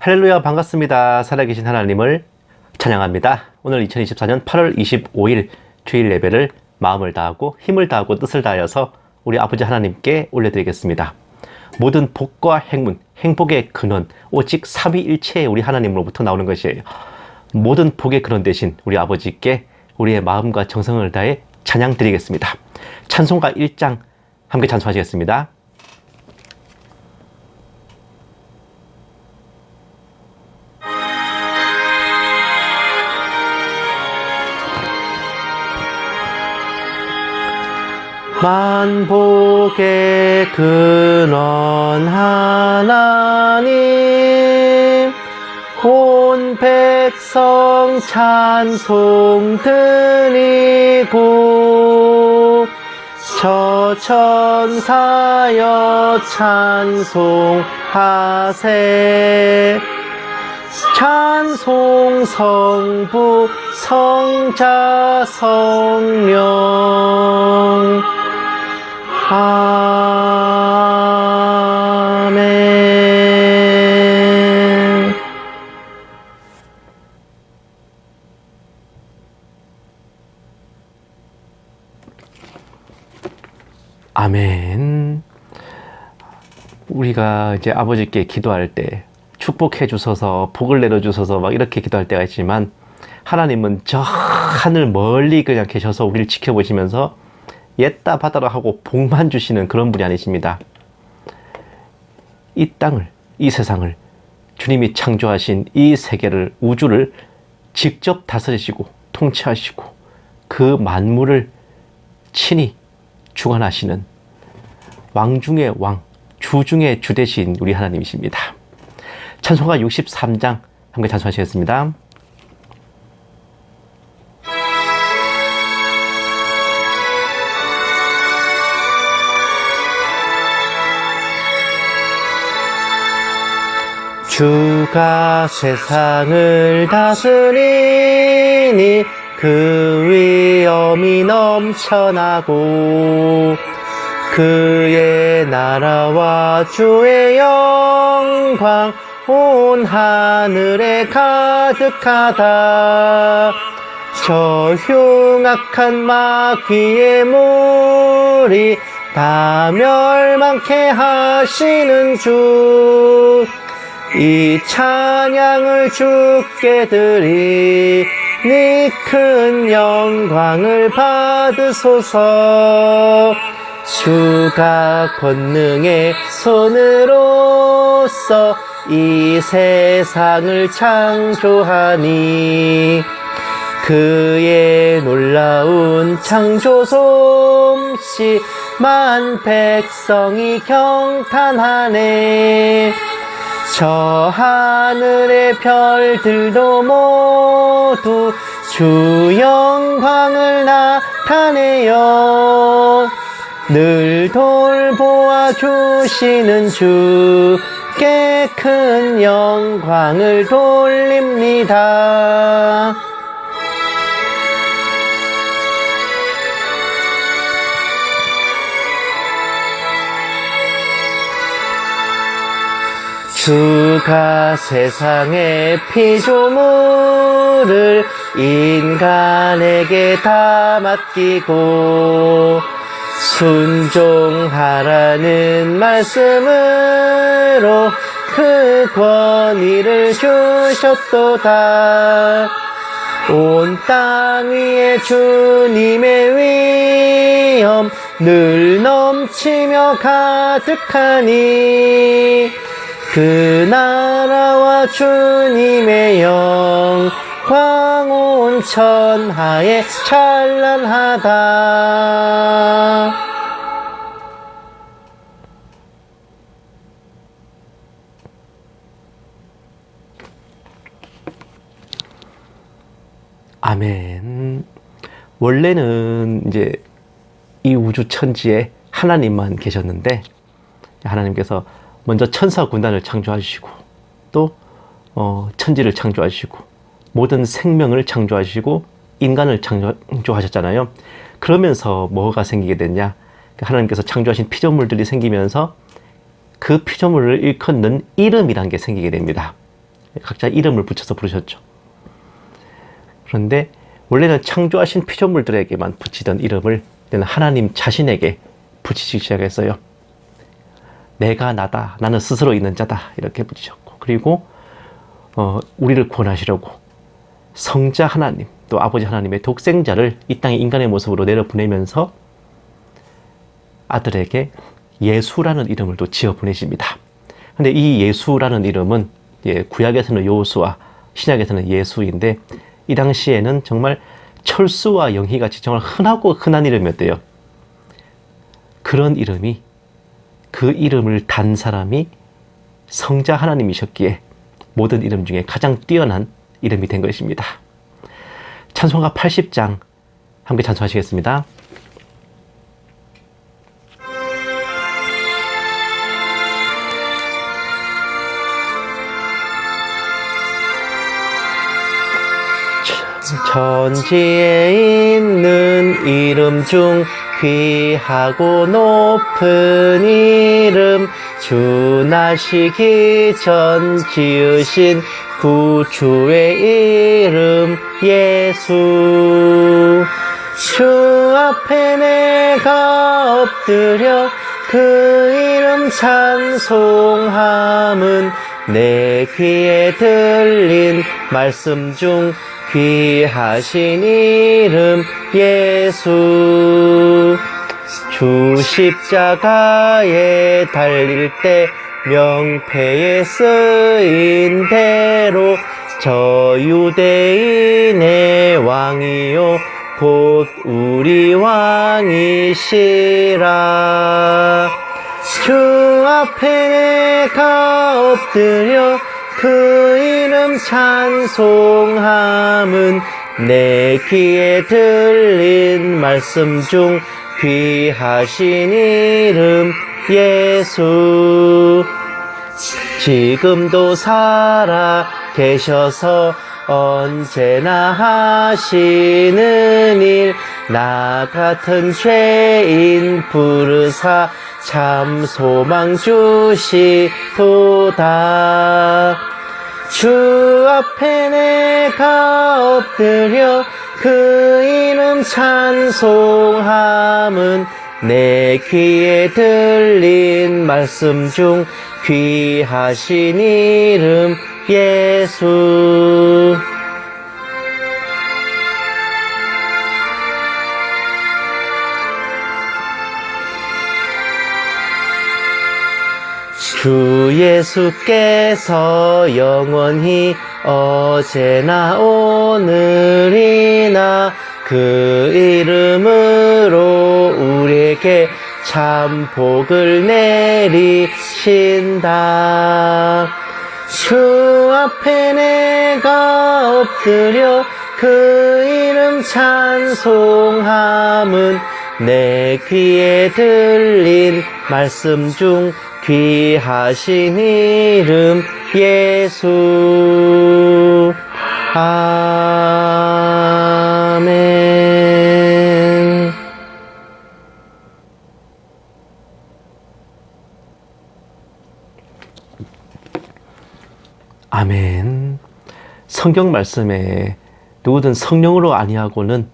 할렐루야, 반갑습니다. 살아계신 하나님을 찬양합니다. 오늘 2024년 8월 25일 주일 예배를 마음을 다하고 힘을 다하고 뜻을 다하여서 우리 아버지 하나님께 올려드리겠습니다. 모든 복과 행운, 행복의 근원, 오직 삼위일체의 우리 하나님으로부터 나오는 것이에요. 모든 복의 근원 되신 우리 아버지께 우리의 마음과 정성을 다해 찬양 드리겠습니다. 찬송가 1장 함께 찬송하시겠습니다. 만복의 근원 하나님, 온 백성 찬송 드리고 저 천사여 찬송하세. 찬송 성부 성자 성령. 아멘. 아멘. 우리가 이제 아버지께 기도할 때 축복해 주소서, 복을 내려 주소서 막 이렇게 기도할 때가 있지만, 하나님은 저 하늘 멀리 그냥 계셔서 우리를 지켜보시면서 옛다 받아라 하고 복만 주시는 그런 분이 아니십니다. 이 땅을, 이 세상을, 주님이 창조하신 이 세계를, 우주를 직접 다스리시고 통치하시고 그 만물을 친히 주관하시는 왕 중의 왕, 주 중의 주 되신 우리 하나님이십니다. 찬송가 63장 함께 찬송하시겠습니다. 주가 세상을 다스리니 그 위엄이 넘쳐나고 그의 나라와 주의 영광 온 하늘에 가득하다. 저 흉악한 마귀의 무리 다 멸망케 하시는 주, 이 찬양을 주께 드리니 큰 영광을 받으소서. 주가 권능의 손으로서 이 세상을 창조하니 그의 놀라운 창조 솜씨 만 백성이 경탄하네. 저 하늘의 별들도 모두 주 영광을 나타내요. 늘 돌보아 주시는 주께 큰 영광을 돌립니다. 주가 세상의 피조물을 인간에게 다 맡기고 순종하라는 말씀으로 그 권위를 주셨도다. 온 땅 위에 주님의 위엄 늘 넘치며 가득하니 그 나라와 주님의 영광 온 천하에 찬란하다. 아멘. 원래는 이제 이 우주 천지에 하나님만 계셨는데, 하나님께서 먼저 천사 군단을 창조하시고 또 천지를 창조하시고 모든 생명을 창조하시고 인간을 창조하셨잖아요. 그러면서 뭐가 생기게 됐냐? 하나님께서 창조하신 피조물들이 생기면서 그 피조물을 일컫는 이름이란 게 생기게 됩니다. 각자 이름을 붙여서 부르셨죠. 그런데 원래는 창조하신 피조물들에게만 붙이던 이름을 하나님 자신에게 붙이기 시작했어요. 내가 나다, 나는 스스로 있는 자다, 이렇게 붙이셨고, 그리고 우리를 구원하시려고 성자 하나님, 또 아버지 하나님의 독생자를 이 땅에 인간의 모습으로 내려보내면서 아들에게 예수라는 이름을 또 지어 보내십니다. 근데 이 예수라는 이름은 구약에서는 요수와 신약에서는 예수인데, 이 당시에는 정말 철수와 영희같이 정말 흔한 이름이었대요. 그런 이름이, 그 이름을 단 사람이 성자 하나님이셨기에 모든 이름 중에 가장 뛰어난 이름이 된 것입니다. 찬송가 80장 함께 찬송하시겠습니다. 천지에 있는 이름 중 귀하고 높은 이름, 주 나시기 전 지으신 구주의 이름 예수. 주 앞에 내가 엎드려 그 이름 찬송함은 내 귀에 들린 말씀 중 귀하신 이름 예수. 주 십자가에 달릴 때 명패에 쓰인 대로 저 유대인의 왕이요 곧 우리 왕이시라. 주 앞에 내가 엎드려 그 이름 찬송함은 내 귀에 들린 말씀 중 귀하신 이름 예수. 지금도 살아 계셔서 언제나 하시는 일, 나 같은 죄인 부르사 참 소망 주시도다. 주 앞에 내가 엎드려 그 이름 찬송함은 내 귀에 들린 말씀 중 귀하신 이름 예수. 주 예수께서 영원히 어제나 오늘이나 그 이름으로 우리에게 참 복을 내리신다. 주 앞에 내가 엎드려 그 이름 찬송함은 내 귀에 들린 말씀 중 귀하신 이름 예수. 아멘. 아멘. 성경 말씀에 누구든 성령으로 아니하고는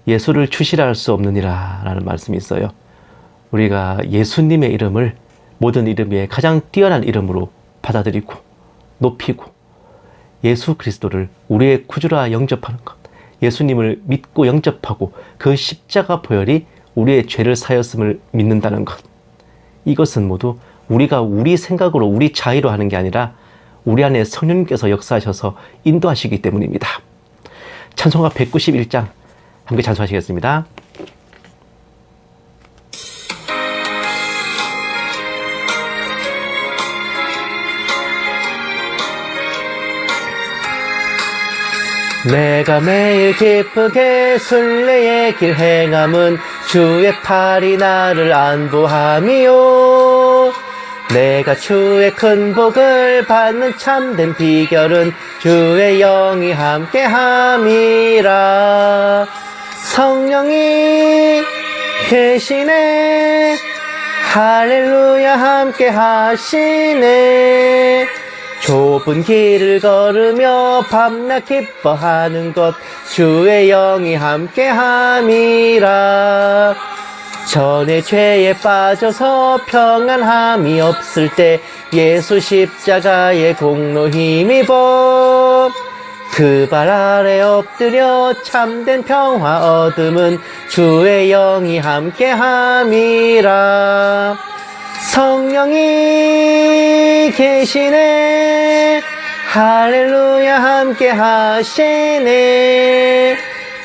예수를 추시할 수 없느니라 라는 말씀이 있어요. 우리가 예수님의 이름을 모든 이름 위에 가장 뛰어난 이름으로 받아들이고 높이고 예수 그리스도를 우리의 구주라 영접하는 것, 예수님을 믿고 영접하고 그 십자가 보혈이 우리의 죄를 사였음을 믿는다는 것, 이것은 모두 우리가 우리 생각으로 우리 자의로 하는 게 아니라 우리 안에 성령님께서 역사하셔서 인도하시기 때문입니다. 찬송가 191장 함께 찬송하시겠습니다. 내가 매일 기쁘게 순례의 길 행함은 주의 팔이 나를 안보함이요. 내가 주의 큰 복을 받는 참된 비결은 주의 영이 함께함이라. 성령이 계시네, 할렐루야 함께 하시네. 좁은 길을 걸으며 밤낮 기뻐하는 것 주의 영이 함께함이라. 전에 죄에 빠져서 평안함이 없을 때 예수 십자가의 공로 힘입어 그 발 아래 엎드려 참된 평화 얻음은 주의 영이 함께함이라. 성령이 계시네 할렐루야 함께 하시네.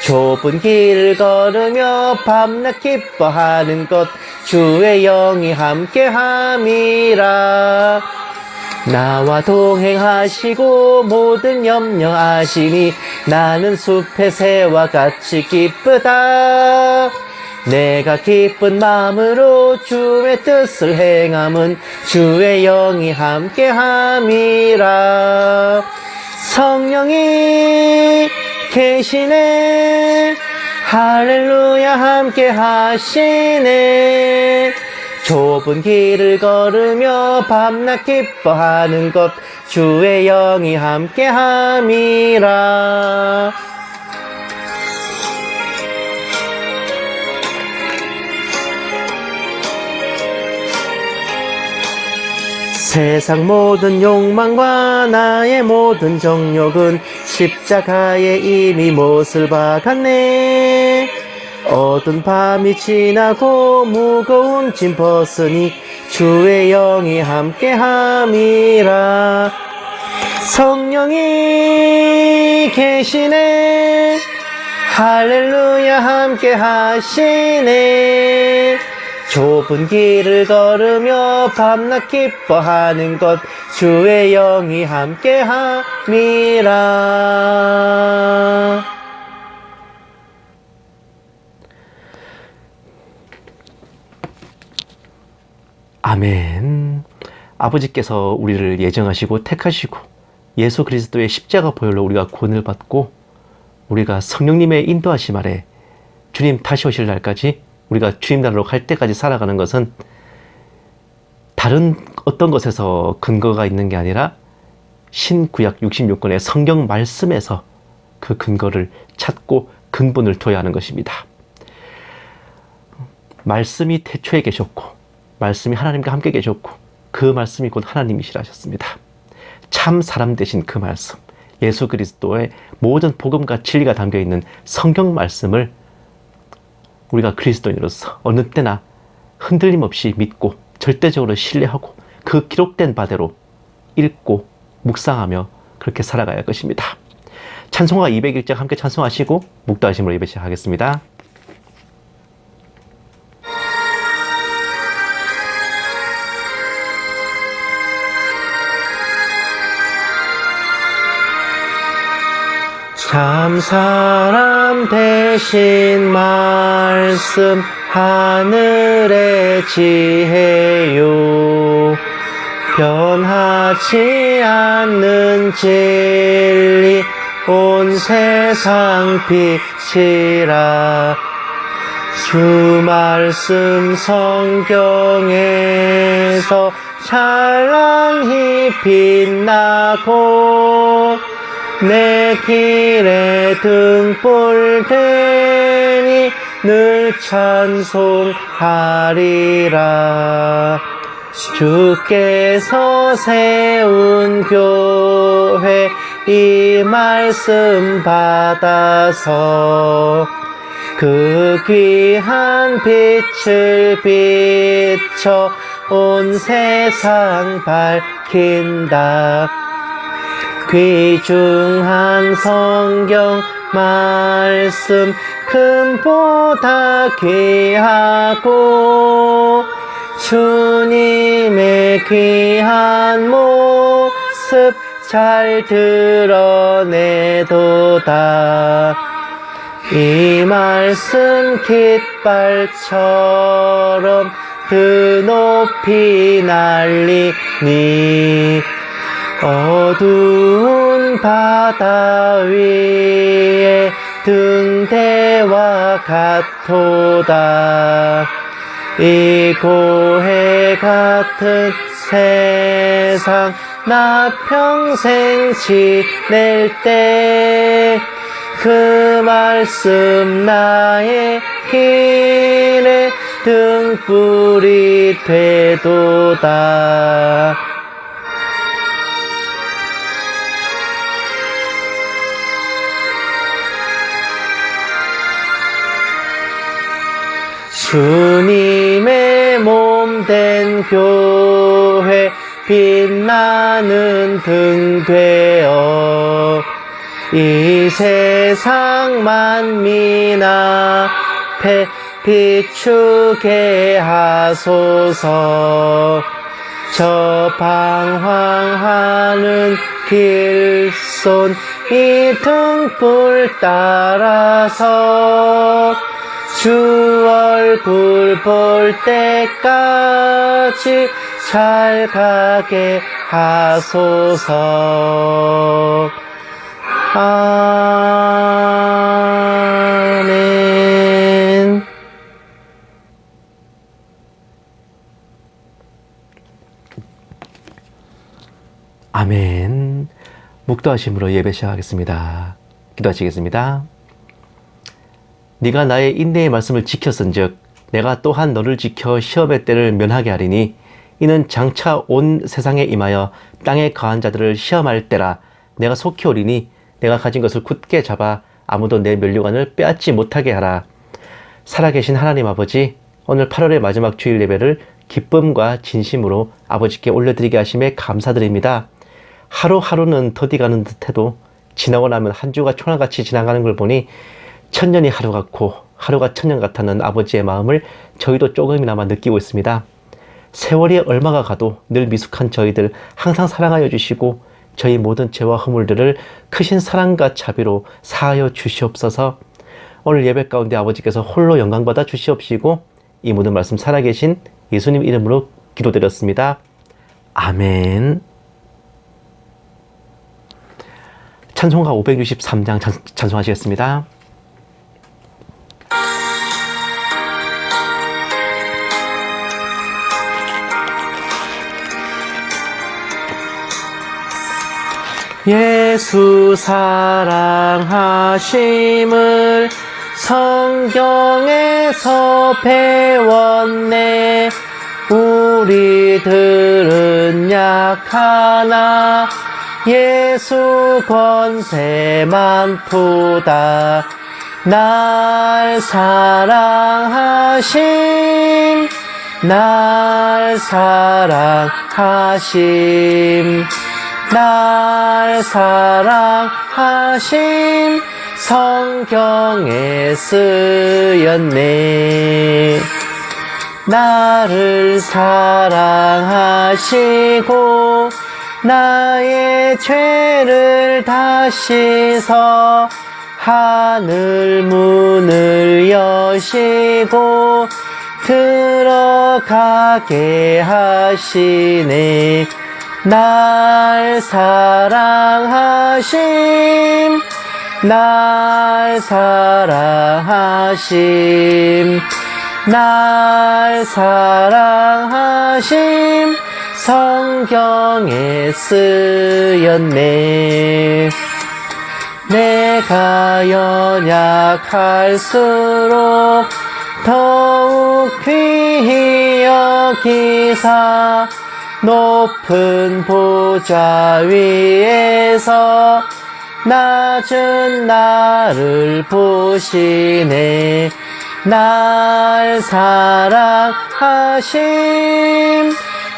좁은 길을 걸으며 밤낮 기뻐하는 것 주의 영이 함께함이라. 나와 동행하시고 모든 염려 아시니 나는 숲의 새와 같이 기쁘다. 내가 기쁜 마음으로 주의 뜻을 행함은 주의 영이 함께함이라. 성령이 계시네 할렐루야 함께 하시네. 좁은 길을 걸으며 밤낮 기뻐하는 것 주의 영이 함께함이라. 세상 모든 욕망과 나의 모든 정욕은 십자가에 이미 못을 박았네. 어두운 밤이 지나고 무거운 짐 벗으니 주의 영이 함께함이라. 성령이 계시네 할렐루야 함께 하시네. 좁은 길을 걸으며 밤낮 기뻐하는 것 주의 영이 함께함이라. 아멘. 아버지께서 우리를 예정하시고 택하시고 예수 그리스도의 십자가 보혈로 우리가 구원을 받고 우리가 성령님의 인도하심 아래 주님 다시 오실 날까지 우리가 주님 나라로 갈 때까지 살아가는 것은 다른 어떤 것에서 근거가 있는 게 아니라 신구약 66권의 성경 말씀에서 그 근거를 찾고 근본을 둬야 하는 것입니다. 말씀이 태초에 계셨고 말씀이 하나님과 함께 계셨고 그 말씀이 곧 하나님이시라 하셨습니다. 참 사람 되신 그 말씀, 예수 그리스도의 모든 복음과 진리가 담겨있는 성경 말씀을 우리가 그리스도인으로서 어느 때나 흔들림 없이 믿고 절대적으로 신뢰하고 그 기록된 바대로 읽고 묵상하며 그렇게 살아가야 할 것입니다. 찬송가 201장 함께 찬송하시고 묵도하심으로 예배 시작하겠습니다. 참 사람 되신 말씀 하늘의 지혜요 변하지 않는 진리 온 세상 빛이라. 주 말씀 성경에서 찬란히 빛나고 내 길에 등불 되니 늘 찬송하리라. 주께서 세운 교회 이 말씀 받아서 그 귀한 빛을 비춰 온 세상 밝힌다. 귀중한 성경 말씀 금보다 귀하고 주님의 귀한 모습 잘 드러내도다. 이 말씀 깃발처럼 드높이 날리니 어두운 바다 위에 등대와 같도다. 이 고해 같은 세상 나 평생 지낼 때 그 말씀 나의 길에 등불이 되도다. 주님의 몸 된 교회 빛나는 등 되어 이 세상 만민 앞에 비추게 하소서. 저 방황하는 길손 이 등불 따라서 주 얼굴 볼 때까지 잘 가게 하소서. 아멘. 아멘. 묵도하심으로 예배 시작하겠습니다. 기도하시겠습니다. 네가 나의 인내의 말씀을 지켰은즉 내가 또한 너를 지켜 시험의 때를 면하게 하리니 이는 장차 온 세상에 임하여 땅에 거한 자들을 시험할 때라. 내가 속히 오리니 내가 가진 것을 굳게 잡아 아무도 내 면류관을 빼앗지 못하게 하라. 살아계신 하나님 아버지, 오늘 8월의 마지막 주일 예배를 기쁨과 진심으로 아버지께 올려드리게 하심에 감사드립니다. 하루하루는 더디가는 듯해도 지나고 나면 한 주가 초나같이 지나가는 걸 보니 천년이 하루 같고 하루가 천년 같다는 아버지의 마음을 저희도 조금이나마 느끼고 있습니다. 세월이 얼마가 가도 늘 미숙한 저희들 항상 사랑하여 주시고 저희 모든 죄와 허물들을 크신 사랑과 자비로 사하여 주시옵소서. 오늘 예배 가운데 아버지께서 홀로 영광받아 주시옵시고 이 모든 말씀 살아계신 예수님 이름으로 기도드렸습니다. 아멘. 찬송가 563장 찬송하시겠습니다. 예수 사랑하심을 성경에서 배웠네. 우리들은 약하나 예수 권세 많도다. 날 사랑하심, 날 사랑하심, 날 사랑하심 성경에 쓰였네. 나를 사랑하시고 나의 죄를 다 씻어 하늘 문을 여시고 들어가게 하시네. 날 사랑하심, 날 사랑하심, 날 사랑하심 성경에 쓰였네. 내가 연약할수록 더욱 귀히 여기사 높은 보좌 위에서 낮은 나를 보시네. 날 사랑하심,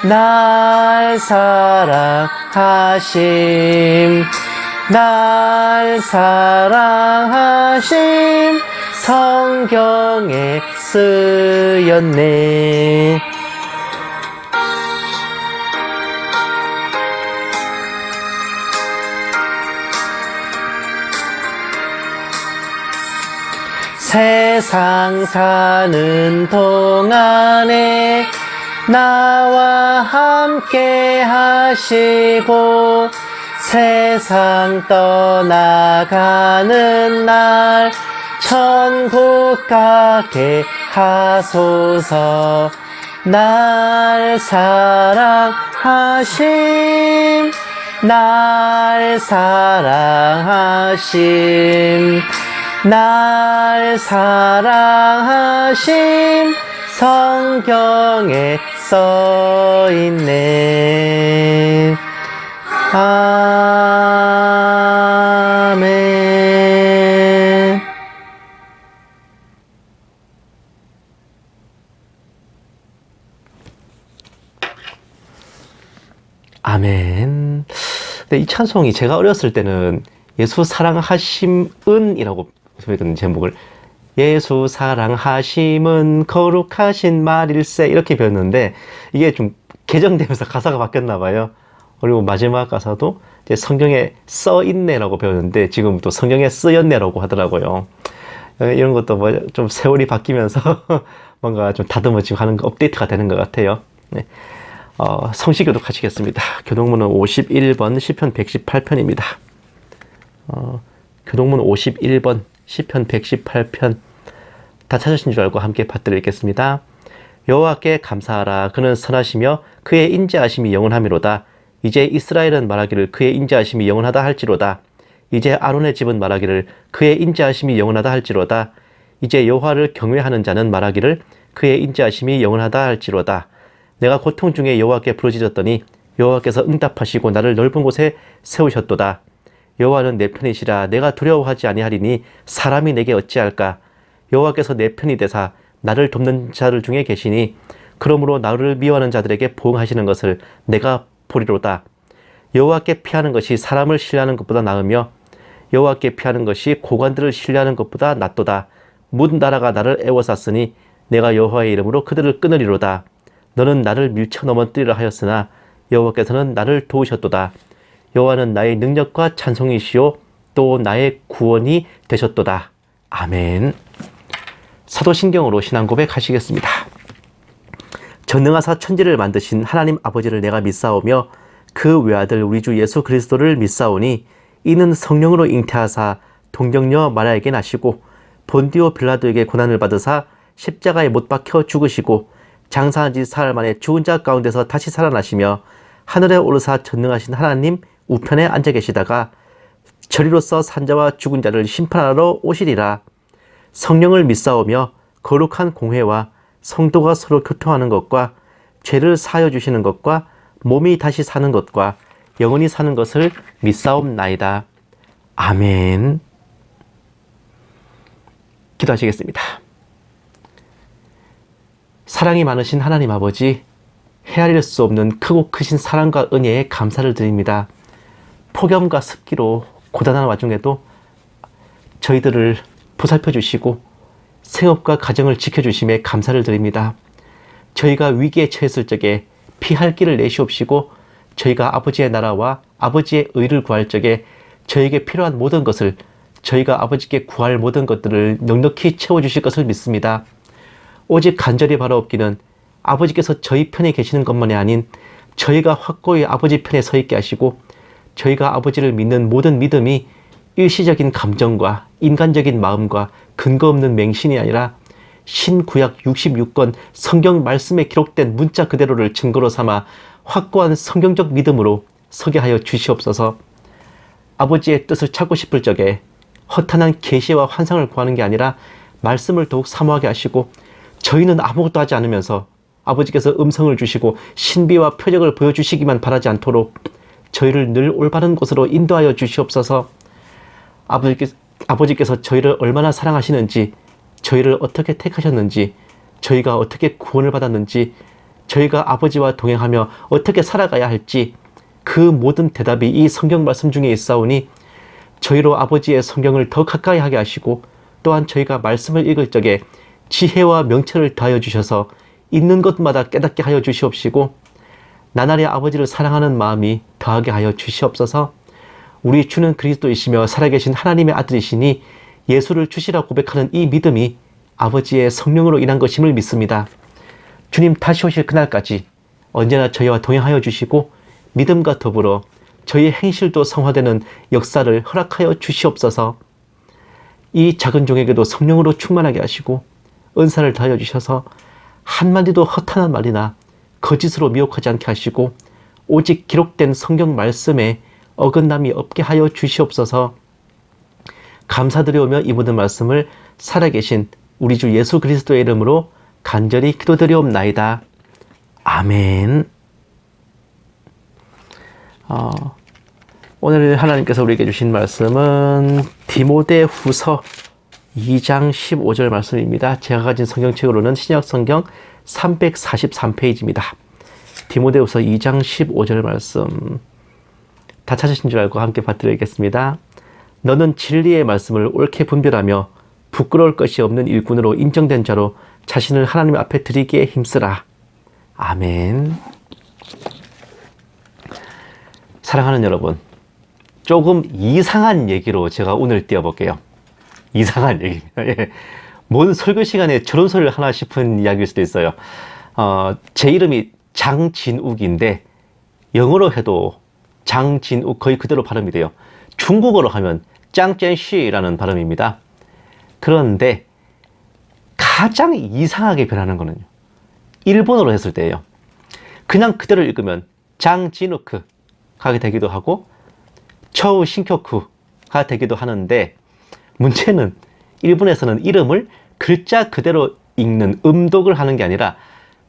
날 사랑하심, 날 사랑하심 성경에 쓰였네. 세상 사는 동안에 나와 함께 하시고 세상 떠나가는 날 천국 가게 하소서. 날 사랑하심, 날 사랑하심, 날 사랑하심, 성경에 써있네. 아멘. 아멘. 근데 이 찬송이 제가 어렸을 때는 예수 사랑하심은이라고 소개했던 제목을, 예수 사랑하심은 거룩하신 말일세, 이렇게 배웠는데 이게 좀 개정되면서 가사가 바뀌었나 봐요. 그리고 마지막 가사도 이제 성경에 써있네라고 배웠는데 지금 또 성경에 쓰였네라고 하더라고요. 이런 것도 뭐 좀 세월이 바뀌면서 뭔가 좀 다듬어지고 하는 거, 업데이트가 되는 것 같아요. 네. 성시 교독하시겠습니다. 교독문은 51번, 시편 118편입니다. 교독문 51번, 시편 118편. 다 찾으신 줄 알고 함께 받들겠습니다. 여호와께 감사하라. 그는 선하시며 그의 인자하심이 영원하미로다. 이제 이스라엘은 말하기를 그의 인자하심이 영원하다 할지로다. 이제 아론의 집은 말하기를 그의 인자하심이 영원하다 할지로다. 이제 여호와를 경외하는 자는 말하기를 그의 인자하심이 영원하다 할지로다. 내가 고통 중에 여호와께 부르짖었더니 여호와께서 응답하시고 나를 넓은 곳에 세우셨도다. 여호와는 내 편이시라. 내가 두려워하지 아니하리니 사람이 내게 어찌할까. 여호와께서 내 편이 되사 나를 돕는 자들 중에 계시니 그러므로 나를 미워하는 자들에게 보응하시는 것을 내가 보리로다. 여호와께 피하는 것이 사람을 신뢰하는 것보다 나으며 여호와께 피하는 것이 고관들을 신뢰하는 것보다 낫도다. 모든 나라가 나를 애워쌌으니 내가 여호와의 이름으로 그들을 끊으리로다. 너는 나를 밀쳐 넘어뜨리려 하였으나 여호와께서는 나를 도우셨도다. 여호와는 나의 능력과 찬송이시요 또 나의 구원이 되셨도다. 아멘. 사도신경으로 신앙 고백하시겠습니다. 전능하사 천지를 만드신 하나님 아버지를 내가 믿사오며 그 외아들 우리 주 예수 그리스도를 믿사오니 이는 성령으로 잉태하사 동정녀 마리아에게 나시고 본디오 빌라도에게 고난을 받으사 십자가에 못 박혀 죽으시고 장사한 지 사흘 만에 죽은 자 가운데서 다시 살아나시며 하늘에 오르사 전능하신 하나님 우편에 앉아 계시다가 저리로서 산자와 죽은 자를 심판하러 오시리라. 성령을 믿사오며 거룩한 공회와 성도가 서로 교통하는 것과 죄를 사하여 주시는 것과 몸이 다시 사는 것과 영원히 사는 것을 믿사옵나이다. 아멘. 기도하시겠습니다. 사랑이 많으신 하나님 아버지, 헤아릴 수 없는 크고 크신 사랑과 은혜에 감사를 드립니다. 폭염과 습기로 고단한 와중에도 저희들을 보살펴 주시고 생업과 가정을 지켜주심에 감사를 드립니다. 저희가 위기에 처했을 적에 피할 길을 내시옵시고 저희가 아버지의 나라와 아버지의 의를 구할 적에 저에게 필요한 모든 것을, 저희가 아버지께 구할 모든 것들을 넉넉히 채워주실 것을 믿습니다. 오직 간절히 바라옵기는 아버지께서 저희 편에 계시는 것만이 아닌 저희가 확고히 아버지 편에 서 있게 하시고 저희가 아버지를 믿는 모든 믿음이 일시적인 감정과 인간적인 마음과 근거 없는 맹신이 아니라 신구약 66권 성경 말씀에 기록된 문자 그대로를 증거로 삼아 확고한 성경적 믿음으로 서게 하여 주시옵소서. 아버지의 뜻을 찾고 싶을 적에 허탄한 계시와 환상을 구하는 게 아니라 말씀을 더욱 사모하게 하시고 저희는 아무것도 하지 않으면서 아버지께서 음성을 주시고 신비와 표적을 보여주시기만 바라지 않도록 저희를 늘 올바른 곳으로 인도하여 주시옵소서. 아버지께서 저희를 얼마나 사랑하시는지, 저희를 어떻게 택하셨는지, 저희가 어떻게 구원을 받았는지, 저희가 아버지와 동행하며 어떻게 살아가야 할지 그 모든 대답이 이 성경 말씀 중에 있사오니 저희로 아버지의 성경을 더 가까이 하게 하시고 또한 저희가 말씀을 읽을 적에 지혜와 명철을 더하여 주셔서 있는 것마다 깨닫게 하여 주시옵시고 나날이 아버지를 사랑하는 마음이 더하게 하여 주시옵소서. 우리 주는 그리스도이시며 살아계신 하나님의 아들이시니 예수를 주시라 고백하는 이 믿음이 아버지의 성령으로 인한 것임을 믿습니다. 주님 다시 오실 그날까지 언제나 저희와 동행하여 주시고 믿음과 더불어 저희의 행실도 성화되는 역사를 허락하여 주시옵소서. 이 작은 종에게도 성령으로 충만하게 하시고 은사를 더하여 주셔서 한마디도 허탄한 말이나 거짓으로 미혹하지 않게 하시고 오직 기록된 성경 말씀에 어긋남이 없게 하여 주시옵소서. 감사드리오며 이 모든 말씀을 살아계신 우리 주 예수 그리스도의 이름으로 간절히 기도드리옵나이다. 아멘. 오늘 하나님께서 우리에게 주신 말씀은 디모데후서 2장 15절 말씀입니다. 제가 가진 성경책으로는 신약 성경 343페이지입니다. 디모데후서 2장 15절 말씀 다 찾으신 줄 알고 함께 받들어야겠습니다. 너는 진리의 말씀을 옳게 분별하며 부끄러울 것이 없는 일꾼으로 인정된 자로 자신을 하나님 앞에 드리기에 힘쓰라. 아멘. 사랑하는 여러분, 조금 이상한 얘기로 제가 오늘 띄워볼게요. 이상한 얘기입니다. 예. 뭔 설교 시간에 저런 소리를 하나 싶은 이야기일 수도 있어요. 제 이름이 장진욱인데 영어로 해도 장진욱 거의 그대로 발음이 돼요. 중국어로 하면 짱젠시라는 발음입니다. 그런데 가장 이상하게 변하는 거는요, 일본어로 했을 때예요. 그냥 그대로 읽으면 장진우크가 되기도 하고 처우 신켜쿠가 되기도 하는데, 문제는 일본에서는 이름을 글자 그대로 읽는 음독을 하는 게 아니라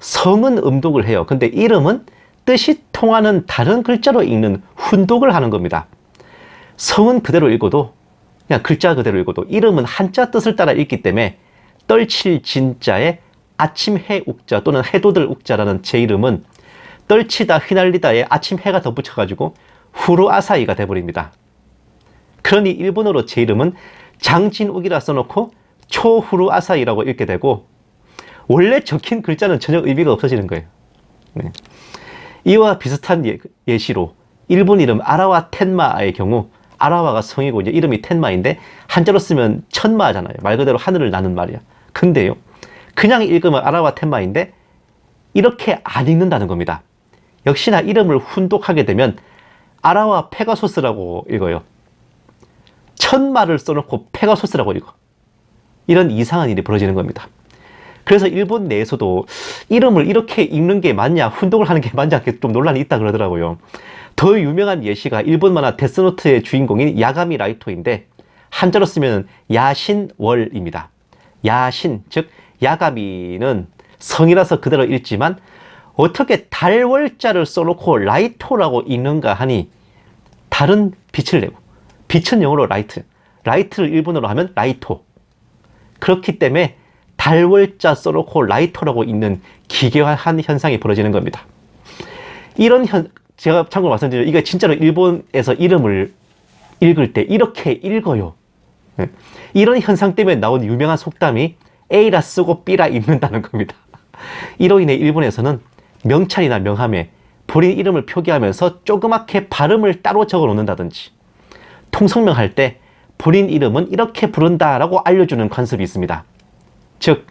성은 음독을 해요. 근데 이름은 뜻이 통하는 다른 글자로 읽는 훈독을 하는 겁니다. 성은 그대로 읽어도, 그냥 글자 그대로 읽어도 이름은 한자 뜻을 따라 읽기 때문에 떨칠 진자에 아침 해 욱자 또는 해돋을 욱자라는 제 이름은 떨치다 휘날리다에 아침 해가 덧붙여가지고 후루아사이가 돼버립니다. 그러니 일본어로 제 이름은 장진욱이라 써놓고 초후루아사이라고 읽게 되고, 원래 적힌 글자는 전혀 의미가 없어지는 거예요. 네. 이와 비슷한 예시로 일본 이름 아라와 텐마의 경우, 아라와가 성이고 이제 이름이 텐마인데 한자로 쓰면 천마잖아요. 말 그대로 하늘을 나는 말이야. 근데요, 그냥 읽으면 아라와 텐마인데 이렇게 안 읽는다는 겁니다. 역시나 이름을 훈독하게 되면 아라와 페가소스라고 읽어요. 천마를 써놓고 페가소스라고 읽어. 이런 이상한 일이 벌어지는 겁니다. 그래서 일본 내에서도 이름을 이렇게 읽는 게 맞냐, 훈독을 하는 게 맞냐, 좀 논란이 있다 그러더라고요. 더 유명한 예시가 일본 만화 데스노트의 주인공인 야가미 라이토인데 한자로 쓰면 야신월입니다. 야신, 즉 야가미는 성이라서 그대로 읽지만 어떻게 달월자를 써놓고 라이토라고 읽는가 하니 다른 빛을 내고, 빛은 영어로 라이트, 라이트를 일본어로 하면 라이토. 그렇기 때문에 달월자 써놓고 라이토라고 읽는 기괴한 현상이 벌어지는 겁니다. 제가 참고로 말씀드리죠. 이게 진짜로 일본에서 이름을 읽을 때 이렇게 읽어요. 네. 이런 현상 때문에 나온 유명한 속담이 A라 쓰고 B라 읽는다는 겁니다. 이로 인해 일본에서는 명찰이나 명함에 본인 이름을 표기하면서 조그맣게 발음을 따로 적어 놓는다든지, 통성명 할 때 본인 이름은 이렇게 부른다라고 알려주는 관습이 있습니다. 즉,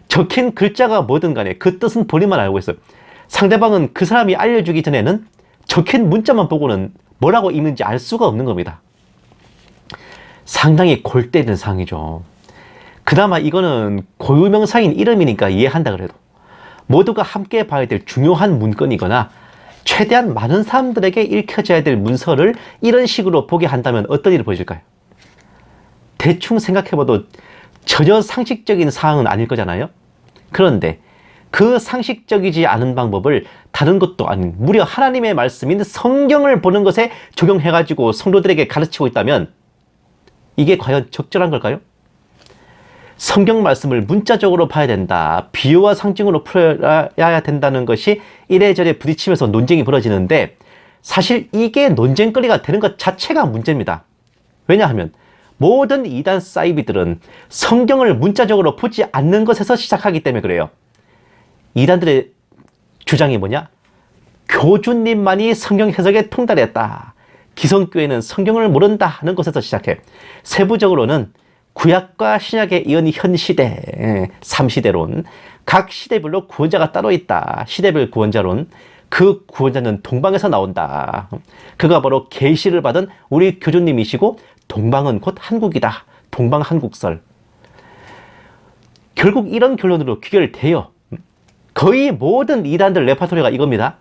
적힌 글자가 뭐든 간에 그 뜻은 본인만 알고 있어요. 상대방은 그 사람이 알려주기 전에는 적힌 문자만 보고는 뭐라고 읽는지 알 수가 없는 겁니다. 상당히 골 때리는 상황이죠. 그나마 이거는 고유명사인 이름이니까 이해한다 그래도, 모두가 함께 봐야 될 중요한 문건이거나 최대한 많은 사람들에게 읽혀져야 될 문서를 이런 식으로 보게 한다면 어떤 일이 벌어질까요? 대충 생각해봐도 전혀 상식적인 사항은 아닐 거잖아요. 그런데 그 상식적이지 않은 방법을 다른 것도 아닌 무려 하나님의 말씀인 성경을 보는 것에 적용해가지고 성도들에게 가르치고 있다면 이게 과연 적절한 걸까요? 성경 말씀을 문자적으로 봐야 된다, 비유와 상징으로 풀어야 된다는 것이 이래저래 부딪히면서 논쟁이 벌어지는데, 사실 이게 논쟁거리가 되는 것 자체가 문제입니다. 왜냐하면 모든 이단 사이비들은 성경을 문자적으로 보지 않는 것에서 시작하기 때문에 그래요. 이단들의 주장이 뭐냐? 교주님만이 성경 해석에 통달했다, 기성교회는 성경을 모른다 하는 것에서 시작해 세부적으로는 구약과 신약에 이은 현 시대, 3시대론, 각 시대별로 구원자가 따로 있다, 시대별 구원자론, 그 구원자는 동방에서 나온다, 그가 바로 계시를 받은 우리 교주님이시고 동방은 곧 한국이다, 동방한국설. 결국 이런 결론으로 귀결돼요. 거의 모든 이단들 레파토리가 이겁니다.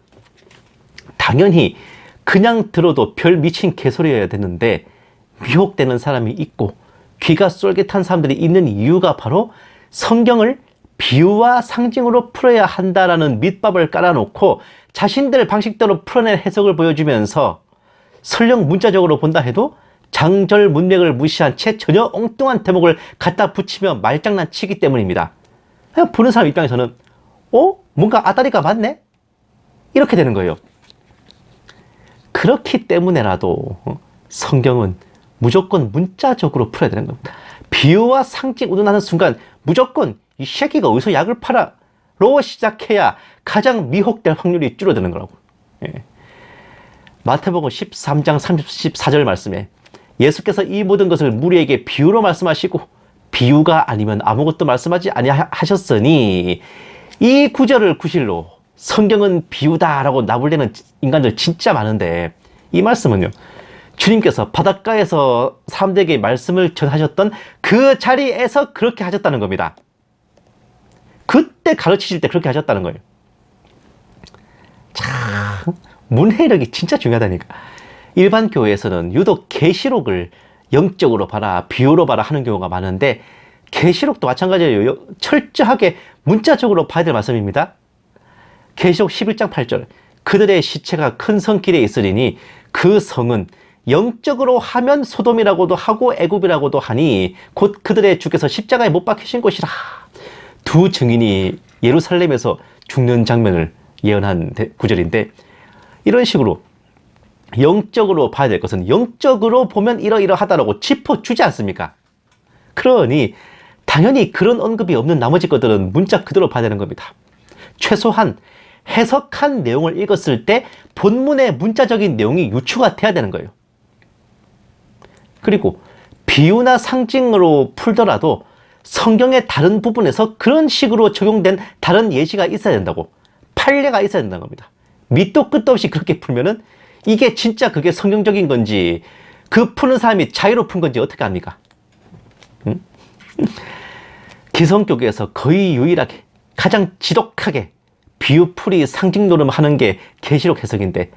당연히 그냥 들어도 별 미친 개소리여야 되는데 미혹되는 사람이 있고 귀가 쏠깃한 사람들이 있는 이유가 바로 성경을 비유와 상징으로 풀어야 한다라는 밑밥을 깔아놓고 자신들 방식대로 풀어낸 해석을 보여주면서 설령 문자적으로 본다 해도 장절 문맥을 무시한 채 전혀 엉뚱한 대목을 갖다 붙이며 말장난치기 때문입니다. 그냥 보는 사람 입장에서는 뭔가 아다리가 맞네? 이렇게 되는 거예요. 그렇기 때문에라도 성경은 무조건 문자적으로 풀어야 되는 겁니다. 비유와 상징 운운하는 순간 무조건 이 새끼가 어디서 약을 팔아로 시작해야 가장 미혹될 확률이 줄어드는 거라고. 마태복음 13장 34절 말씀에 예수께서 이 모든 것을 무리에게 비유로 말씀하시고 비유가 아니면 아무것도 말씀하지 아니하셨으니, 이 구절을 구실로 성경은 비유다라고 나불대는 인간들 진짜 많은데, 이 말씀은요, 주님께서 바닷가에서 사람들에게 말씀을 전하셨던 그 자리에서 그렇게 하셨다는 겁니다. 그때 가르치실 때 그렇게 하셨다는 거예요. 참 문해력이 진짜 중요하다니까. 일반 교회에서는 유독 계시록을 영적으로 봐라, 비유로 봐라 하는 경우가 많은데, 계시록도 마찬가지예요. 철저하게 문자적으로 봐야 될 말씀입니다. 계시록 11장 8절, 그들의 시체가 큰 성길에 있으리니 그 성은 영적으로 하면 소돔이라고도 하고 애굽이라고도 하니 곧 그들의 주께서 십자가에 못 박히신 곳이라. 두 증인이 예루살렘에서 죽는 장면을 예언한 구절인데, 이런 식으로 영적으로 봐야 될 것은 영적으로 보면 이러이러하다라고 짚어주지 않습니까? 그러니 당연히 그런 언급이 없는 나머지 것들은 문자 그대로 봐야 되는 겁니다. 최소한 해석한 내용을 읽었을 때 본문의 문자적인 내용이 유추가 돼야 되는 거예요. 그리고 비유나 상징으로 풀더라도 성경의 다른 부분에서 그런 식으로 적용된 다른 예시가 있어야 된다고, 판례가 있어야 된다는 겁니다. 밑도 끝도 없이 그렇게 풀면은 이게 진짜 그게 성경적인 건지, 그 푸는 사람이 자유로 푼 건지 어떻게 합니까? 기성교계에서 거의 유일하게 가장 지독하게 비유풀이 상징 노름하는 게 계시록 해석인데,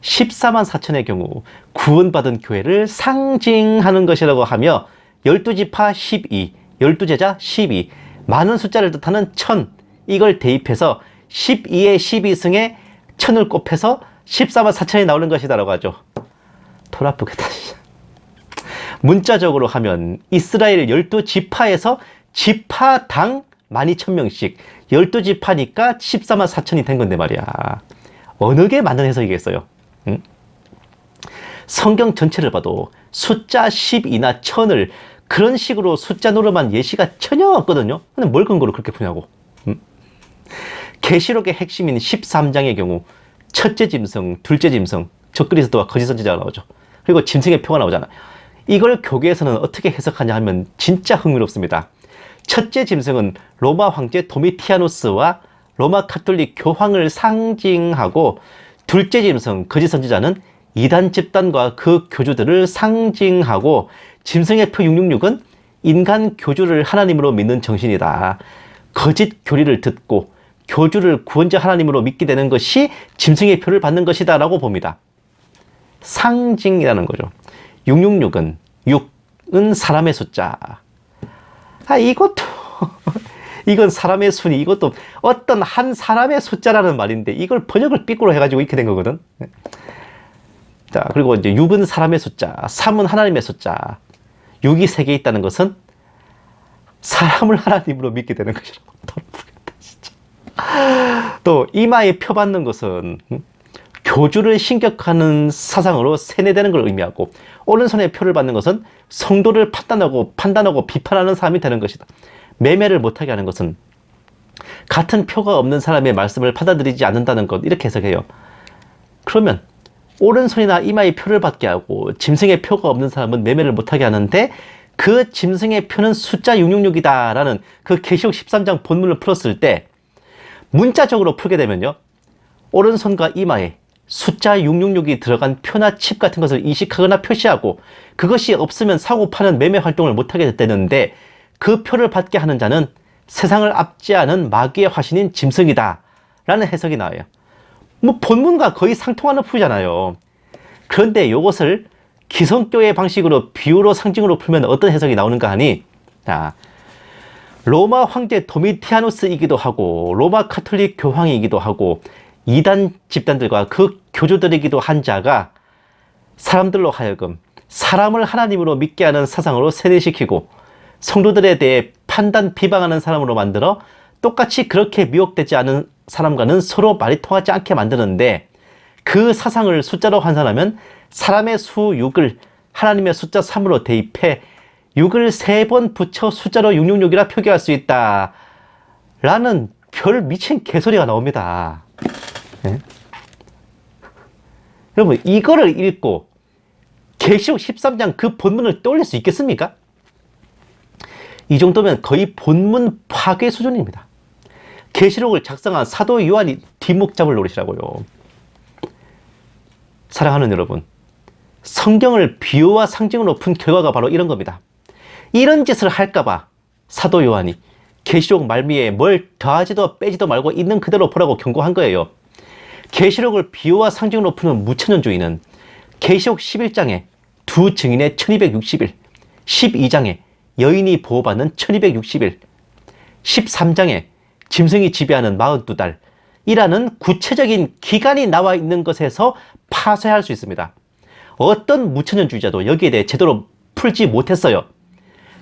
14만 4천의 경우 구원받은 교회를 상징하는 것이라고 하며 12지파 12, 12제자 12, 많은 숫자를 뜻하는 1000, 이걸 대입해서 12의 12승에 1000을 곱해서 14만 4천이 나오는 것이다 라고 하죠. 돌 아프겠다. 문자적으로 하면 이스라엘 12지파에서 지파당 12,000명씩 12지파니까 14만 4천이 된 건데 말이야. 어느 게 맞는 해석이겠어요? 응? 성경 전체를 봐도 숫자 12나 1000을 그런 식으로 숫자 노름한 예시가 전혀 없거든요. 근데 뭘 근거로 그렇게 푸냐고. 계시록의 핵심인 13장의 경우 첫째 짐승, 둘째 짐승, 적그리스도와 거짓 선지자가 나오죠. 그리고 짐승의 표가 나오잖아. 이걸 교계에서는 어떻게 해석하냐 하면 진짜 흥미롭습니다. 첫째 짐승은 로마 황제 도미티아누스와 로마 카톨릭 교황을 상징하고, 둘째 짐승, 거짓 선지자는 이단 집단과 그 교주들을 상징하고, 짐승의 표 666은 인간 교주를 하나님으로 믿는 정신이다. 거짓 교리를 듣고 교주를 구원자 하나님으로 믿게 되는 것이 짐승의 표를 받는 것이다 라고 봅니다. 상징이라는 거죠. 666은 6은 사람의 숫자. 이것도 이건 사람의 순위, 이것도 어떤 한 사람의 숫자라는 말인데 이걸 번역을 삐꾸로 해가지고 이렇게 된 거거든. 자, 그리고 이제 6은 사람의 숫자, 3은 하나님의 숫자. 6이 3개 있다는 것은 사람을 하나님으로 믿게 되는 것이라고. 또 이마에 표 받는 것은 교주를 신격하는 사상으로 세뇌되는 걸 의미하고, 오른손에 표를 받는 것은 성도를 판단하고 비판하는 사람이 되는 것이다. 매매를 못하게 하는 것은 같은 표가 없는 사람의 말씀을 받아들이지 않는다는 것, 이렇게 해석해요. 그러면 오른손이나 이마에 표를 받게 하고 짐승의 표가 없는 사람은 매매를 못하게 하는데, 그 짐승의 표는 숫자 666이다 라는 그 계시록 13장 본문을 풀었을 때 문자적으로 풀게 되면요, 오른손과 이마에 숫자 666이 들어간 표나 칩 같은 것을 인식하거나 표시하고, 그것이 없으면 사고 파는 매매 활동을 못하게 되는데, 그 표를 받게 하는 자는 세상을 압제하는 마귀의 화신인 짐승이다 라는 해석이 나와요. 뭐 본문과 거의 상통하는 풀이잖아요. 그런데 이것을 기성교의 방식으로 비유로 상징으로 풀면 어떤 해석이 나오는가 하니, 자, 로마 황제 도미티아누스이기도 하고 로마 카톨릭 교황이기도 하고 이단 집단들과 그 교주들이기도 한 자가 사람들로 하여금 사람을 하나님으로 믿게 하는 사상으로 세뇌시키고 성도들에 대해 판단 비방하는 사람으로 만들어 똑같이 그렇게 미혹되지 않은 사람과는 서로 말이 통하지 않게 만드는데, 그 사상을 숫자로 환산하면 사람의 수 6을 하나님의 숫자 3으로 대입해 6을 3번 붙여 숫자로 666이라 표기할 수 있다 라는 별 미친 개소리가 나옵니다. 네? 여러분, 이거를 읽고 계시록 13장 그 본문을 떠올릴 수 있겠습니까? 이 정도면 거의 본문 파괴 수준입니다. 계시록을 작성한 사도 요한이 뒷목 잡을 노릇이라고요. 사랑하는 여러분, 성경을 비유와 상징으로 푼 결과가 바로 이런 겁니다. 이런 짓을 할까봐 사도 요한이 계시록 말미에 뭘 더하지도 빼지도 말고 있는 그대로 보라고 경고한 거예요. 계시록을 비유와 상징으로 푸는 무천년주의는 계시록 11장에 두 증인의 1260일, 12장에 여인이 보호받는 1260일, 13장에 짐승이 지배하는 42달 이라는 구체적인 기간이 나와 있는 것에서 파쇄할 수 있습니다. 어떤 무천년주의자도 여기에 대해 제대로 풀지 못했어요.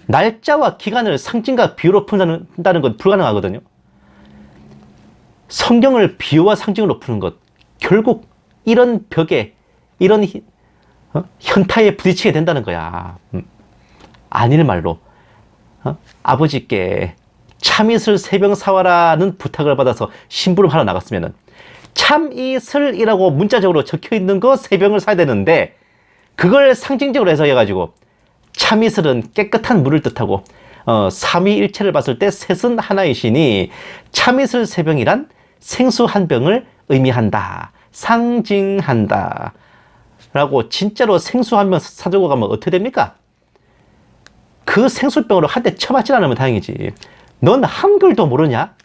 날짜와 기간을 상징과 비유로 푼다는 건 불가능하거든요. 성경을 비유와 상징으로 푸는 것, 결국 이런 벽에, 이런 현타에 부딪히게 된다는 거야. 아닐 말로 아버지께 참이슬 3병 사와라는 부탁을 받아서 심부름 하러 나갔으면 참이슬이라고 문자적으로 적혀있는 거 3병을 사야 되는데, 그걸 상징적으로 해석해가지고 참이슬은 깨끗한 물을 뜻하고 삼위일체를 봤을 때 셋은 하나이시니 참이슬 3병이란 생수 1병을 의미한다, 상징한다 라고 진짜로 생수 1병 사들고 가면 어떻게 됩니까? 그 생수병으로 한 대 쳐맞지 않으면 다행이지. 넌 한글도 모르냐?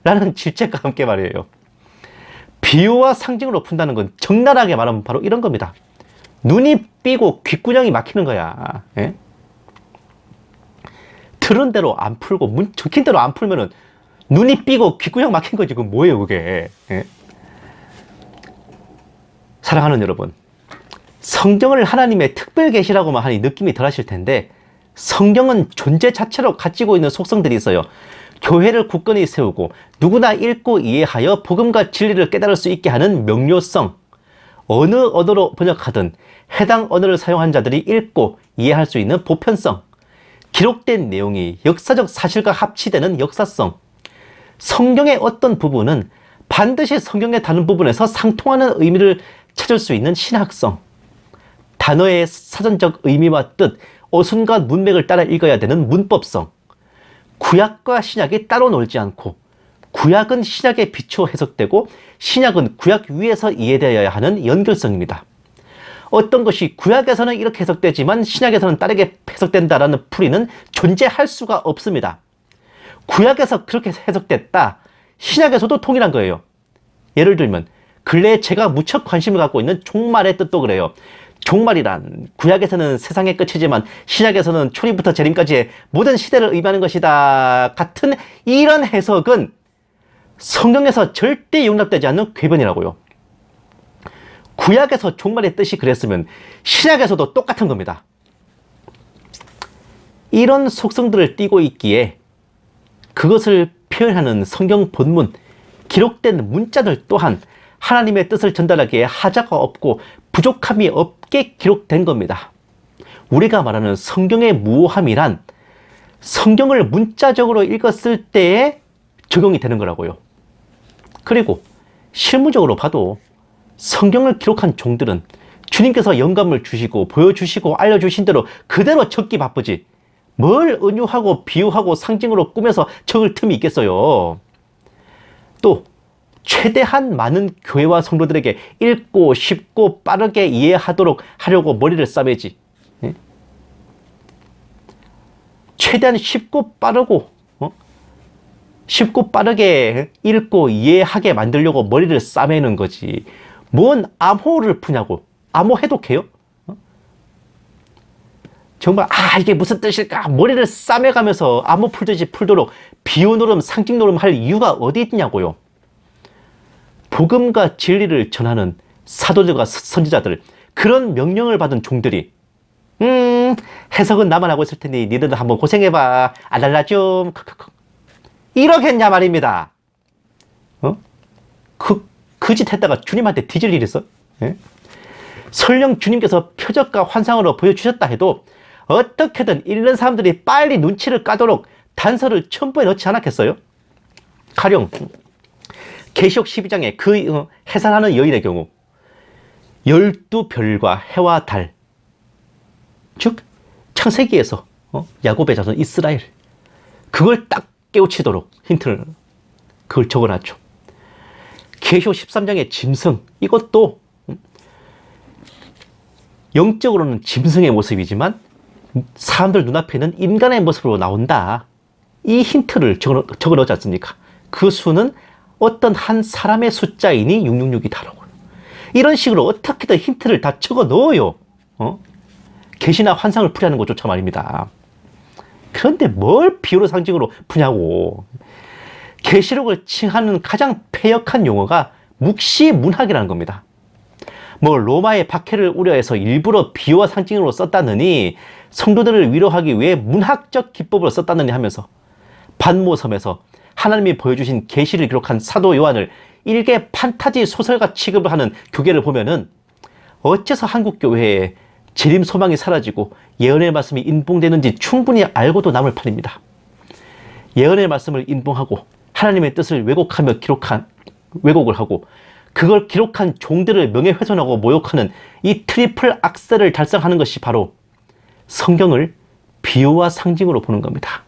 라는 질책과 함께 말이에요. 비유와 상징으로 푼다는 건 적나라하게 말하면 바로 이런 겁니다. 눈이 삐고 귓구녕이 막히는 거야. 예? 들은 대로 안 풀고 적힌 대로 안 풀면은 눈이 삐고 귓구녕 막힌 거지. 그건 뭐예요 그게. 예? 사랑하는 여러분, 성경을 하나님의 특별 계시라고만 하니 느낌이 덜 하실 텐데, 성경은 존재 자체로 가지고 있는 속성들이 있어요. 교회를 굳건히 세우고 누구나 읽고 이해하여 복음과 진리를 깨달을 수 있게 하는 명료성, 어느 언어로 번역하든 해당 언어를 사용한 자들이 읽고 이해할 수 있는 보편성, 기록된 내용이 역사적 사실과 합치되는 역사성, 성경의 어떤 부분은 반드시 성경의 다른 부분에서 상통하는 의미를 찾을 수 있는 신학성, 단어의 사전적 의미와 뜻, 어순과 문맥을 따라 읽어야 되는 문법성, 구약과 신약이 따로 놀지 않고 구약은 신약에 비추어 해석되고 신약은 구약 위에서 이해되어야 하는 연결성입니다. 어떤 것이 구약에서는 이렇게 해석되지만 신약에서는 다르게 해석된다라는 풀이는 존재할 수가 없습니다. 구약에서 그렇게 해석됐다, 신약에서도 동일한 거예요. 예를 들면 근래에 제가 무척 관심을 갖고 있는 종말의 뜻도 그래요. 종말이란 구약에서는 세상의 끝이지만 신약에서는 초림부터 재림까지의 모든 시대를 의미하는 것이다 같은 이런 해석은 성경에서 절대 용납되지 않는 궤변이라고요. 구약에서 종말의 뜻이 그랬으면 신약에서도 똑같은 겁니다. 이런 속성들을 띠고 있기에 그것을 표현하는 성경 본문, 기록된 문자들 또한 하나님의 뜻을 전달하기에 하자가 없고 부족함이 없게 기록된 겁니다. 우리가 말하는 성경의 무오함이란 성경을 문자적으로 읽었을 때에 적용이 되는 거라고요. 그리고 실무적으로 봐도 성경을 기록한 종들은 주님께서 영감을 주시고 보여주시고 알려주신 대로 그대로 적기 바쁘지 뭘 은유하고 비유하고 상징으로 꾸며서 적을 틈이 있겠어요. 또 최대한 많은 교회와 성도들에게 읽고 쉽고 빠르게 이해하도록 하려고 머리를 싸매지. 최대한 쉽고 빠르고 쉽고 빠르게 읽고 이해하게 만들려고 머리를 싸매는 거지. 뭔 암호를 푸냐고. 암호 해독해요? 정말 이게 무슨 뜻일까? 머리를 싸매가면서 암호 풀듯이 풀도록 비유노름, 상징노름 할 이유가 어디 있냐고요. 복음과 진리를 전하는 사도들과 선지자들, 그런 명령을 받은 종들이 해석은 나만 하고 있을 테니 니들도 한번 고생해봐. 알랄라 좀 이러겠냐 말입니다. 그 짓 했다가 주님한테 뒤질 일 있어? 예? 설령 주님께서 표적과 환상으로 보여주셨다 해도 어떻게든 읽는 사람들이 빨리 눈치를 까도록 단서를 첨부해 넣지 않았겠어요? 가령 계시록 12장에 그 해산하는 여인의 경우 12별과 해와 달, 즉 창세기에서 야곱의 자손 이스라엘, 그걸 딱 깨우치도록 힌트를 그걸 적어놨죠. 계시록 13장의 짐승, 이것도 영적으로는 짐승의 모습이지만 사람들 눈앞에는 인간의 모습으로 나온다. 이 힌트를 적어 넣지 않습니까? 그 수는 어떤 한 사람의 숫자이니 666이다라고. 이런 식으로 어떻게든 힌트를 다 적어 넣어요. 계시나 환상을 풀이하는 것조차 말입니다. 그런데 뭘 비유로 상징으로 푸냐고. 계시록을 칭하는 가장 폐역한 용어가 묵시문학이라는 겁니다. 뭐 로마의 박해를 우려해서 일부러 비유와 상징으로 썼다느니, 성도들을 위로하기 위해 문학적 기법으로 썼다느니 하면서 반모섬에서 하나님이 보여주신 계시를 기록한 사도 요한을 일개 판타지 소설가 취급을 하는 교계를 보면은 어째서 한국 교회에 재림 소망이 사라지고 예언의 말씀이 인봉되는지 충분히 알고도 남을 판입니다. 예언의 말씀을 인봉하고 하나님의 뜻을 왜곡을 하고 그걸 기록한 종들을 명예훼손하고 모욕하는 이 트리플 악셀을 달성하는 것이 바로 성경을 비유와 상징으로 보는 겁니다.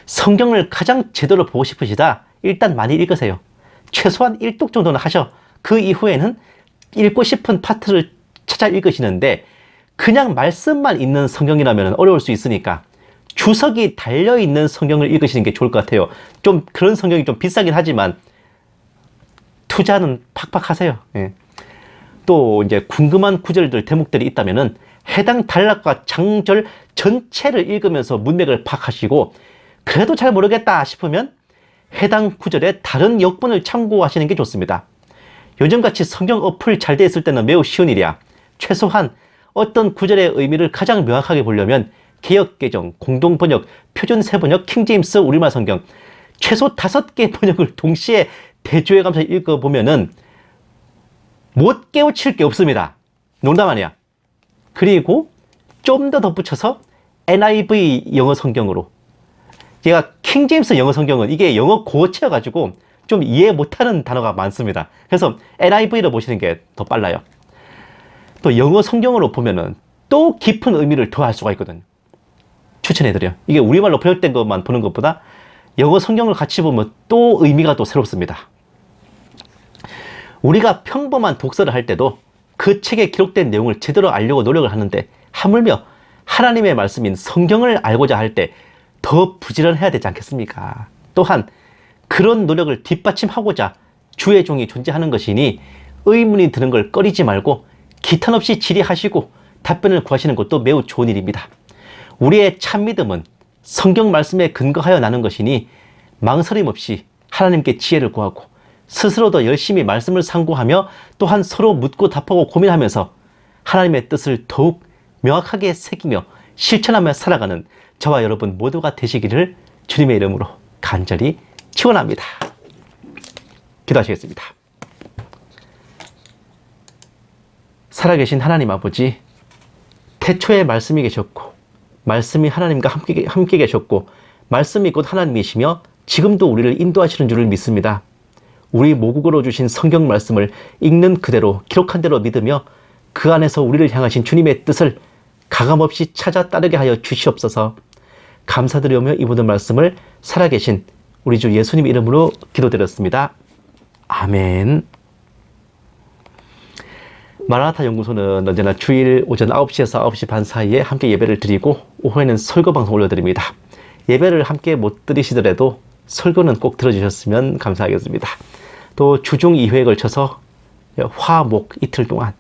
성경을 가장 제대로 보고 싶으시다, 일단 많이 읽으세요. 최소한 1독 정도는 하셔. 그 이후에는 읽고 싶은 파트를 찾아 읽으시는데, 그냥 말씀만 있는 성경이라면 어려울 수 있으니까 주석이 달려있는 성경을 읽으시는 게 좋을 것 같아요. 좀 그런 성경이 좀 비싸긴 하지만 투자는 팍팍 하세요. 예. 또 이제 궁금한 구절들, 대목들이 있다면은 해당 단락과 장절 전체를 읽으면서 문맥을 파악하시고, 그래도 잘 모르겠다 싶으면 해당 구절의 다른 역본을 참고하시는 게 좋습니다. 요즘같이 성경 어플 잘 돼 있을 때는 매우 쉬운 일이야. 최소한 어떤 구절의 의미를 가장 명확하게 보려면 개역개정, 공동번역, 표준세번역, 킹제임스 우리말 성경 최소 5개 번역을 동시에 대조해가면서 읽어보면은 못 깨우칠 게 없습니다. 농담 아니야. 그리고 좀 더 덧붙여서 NIV 영어 성경으로, 제가 킹제임스 영어 성경은 이게 영어 고어체여가지고 좀 이해 못하는 단어가 많습니다. 그래서 NIV로 보시는 게 더 빨라요. 또 영어 성경으로 보면은 또 깊은 의미를 더할 수가 있거든요. 추천해드려요. 이게 우리말로 번역된 것만 보는 것보다 영어 성경을 같이 보면 또 의미가 또 새롭습니다. 우리가 평범한 독서를 할 때도 그 책에 기록된 내용을 제대로 알려고 노력을 하는데, 하물며 하나님의 말씀인 성경을 알고자 할 때 더 부지런해야 되지 않겠습니까? 또한 그런 노력을 뒷받침하고자 주의 종이 존재하는 것이니 의문이 드는 걸 꺼리지 말고 기탄 없이 질의하시고 답변을 구하시는 것도 매우 좋은 일입니다. 우리의 참 믿음은 성경 말씀에 근거하여 나는 것이니 망설임 없이 하나님께 지혜를 구하고 스스로도 열심히 말씀을 상고하며 또한 서로 묻고 답하고 고민하면서 하나님의 뜻을 더욱 명확하게 새기며 실천하며 살아가는 저와 여러분 모두가 되시기를 주님의 이름으로 간절히 축원합니다. 기도하시겠습니다. 살아계신 하나님 아버지, 태초에 말씀이 계셨고 말씀이 하나님과 함께 계셨고 말씀이 곧 하나님이시며 지금도 우리를 인도하시는 줄을 믿습니다. 우리 모국어로 주신 성경 말씀을 읽는 그대로 기록한 대로 믿으며 그 안에서 우리를 향하신 주님의 뜻을 가감없이 찾아 따르게 하여 주시옵소서. 감사드리며 이 모든 말씀을 살아계신 우리 주 예수님 이름으로 기도드렸습니다. 아멘. 마라나타 연구소는 언제나 주일 오전 9시에서 9시 반 사이에 함께 예배를 드리고 오후에는 설교 방송 올려드립니다. 예배를 함께 못 드리시더라도 설교는 꼭 들어주셨으면 감사하겠습니다. 또 주중 2회에 걸쳐서 화목 이틀 동안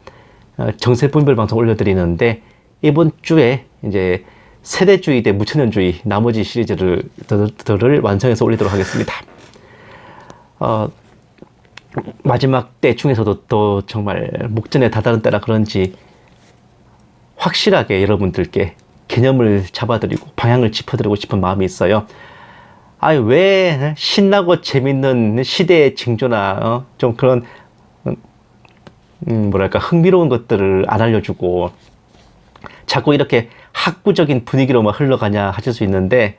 정세분별 방송 올려드리는데, 이번 주에 이제 세대주의 대 무천년주의 나머지 시리즈를 완성해서 올리도록 하겠습니다. 마지막 때 중에서도 또 정말 목전에 다다른 때라 그런지 확실하게 여러분들께 개념을 잡아드리고 방향을 짚어드리고 싶은 마음이 있어요. 왜 신나고 재밌는 시대의 징조나 좀 그런 뭐랄까 흥미로운 것들을 안 알려주고 자꾸 이렇게 학구적인 분위기로만 흘러가냐 하실 수 있는데,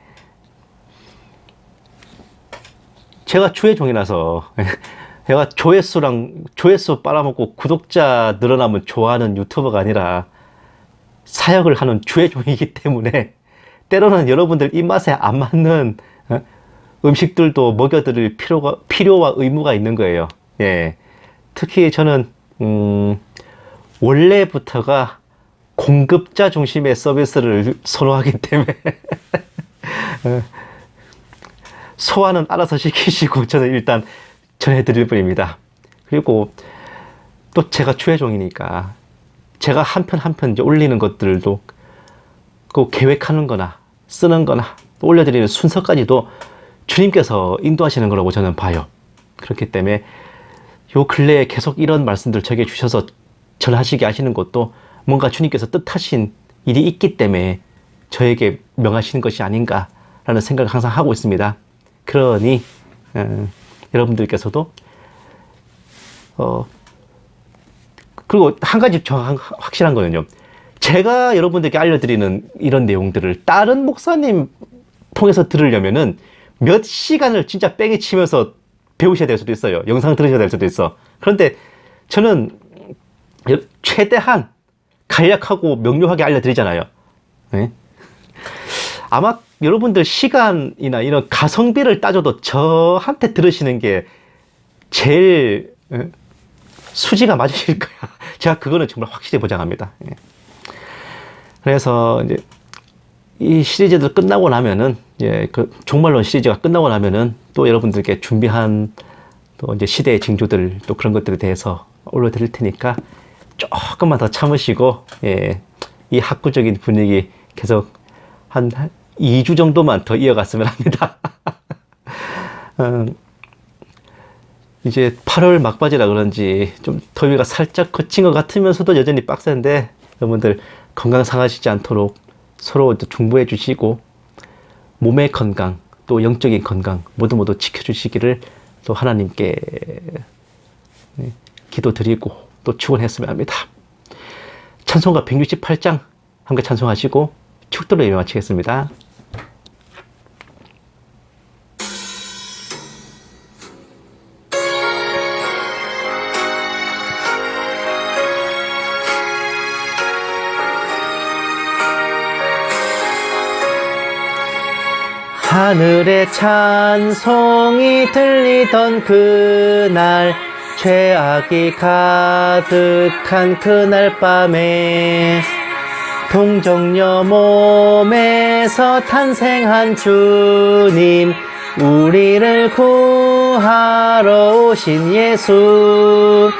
제가 주의종이라서 제가 조회수 빨아먹고 구독자 늘어나면 좋아하는 유튜버가 아니라 사역을 하는 주의종이기 때문에 때로는 여러분들 입맛에 안 맞는 음식들도 먹여드릴 필요와 의무가 있는 거예요. 예. 특히 저는 원래부터가 공급자 중심의 서비스를 선호하기 때문에 소화는 알아서 시키시고 저는 일단 전해드릴 뿐입니다. 그리고 또 제가 추회종이니까 제가 한 편 한 편 이제 올리는 것들도 그 계획하는 거나 쓰는 거나 또 올려드리는 순서까지도 주님께서 인도하시는 거라고 저는 봐요. 그렇기 때문에 요 근래에 계속 이런 말씀들 저에게 주셔서 전하시게 하시는 것도 뭔가 주님께서 뜻하신 일이 있기 때문에 저에게 명하시는 것이 아닌가라는 생각을 항상 하고 있습니다. 그러니 여러분들께서도 그리고 한 가지 확실한 거는요, 제가 여러분들께 알려드리는 이런 내용들을 다른 목사님 통해서 들으려면은 몇 시간을 진짜 뺑이 치면서 배우셔야 될 수도 있어요. 영상 들으셔야 될 수도 있어. 그런데 저는 최대한 간략하고 명료하게 알려드리잖아요. 네? 아마 여러분들 시간이나 이런 가성비를 따져도 저한테 들으시는 게 제일 수지가 맞으실 거야. 제가 그거는 정말 확실히 보장합니다. 예. 그래서 이제 이 시리즈들 끝나고 나면은, 그 종말론 시리즈가 끝나고 나면은 또 여러분들께 준비한 또 이제 시대의 징조들 또 그런 것들에 대해서 올려드릴 테니까 조금만 더 참으시고, 이 학구적인 분위기 계속 한 2주 정도만 더 이어갔으면 합니다. 이제 8월 막바지라 그런지 좀 더위가 살짝 거친 것 같으면서도 여전히 빡센데, 여러분들 건강 상하시지 않도록 서로 중보해 주시고 몸의 건강 또 영적인 건강 모두 지켜주시기를 또 하나님께 기도드리고 또 축원했으면 합니다. 찬송가 168장 함께 찬송하시고 축도로 예배 마치겠습니다. 하늘의 찬송이 들리던 그날, 죄악이 가득한 그날 밤에 동정녀 몸에서 탄생한 주님, 우리를 구하러 오신 예수,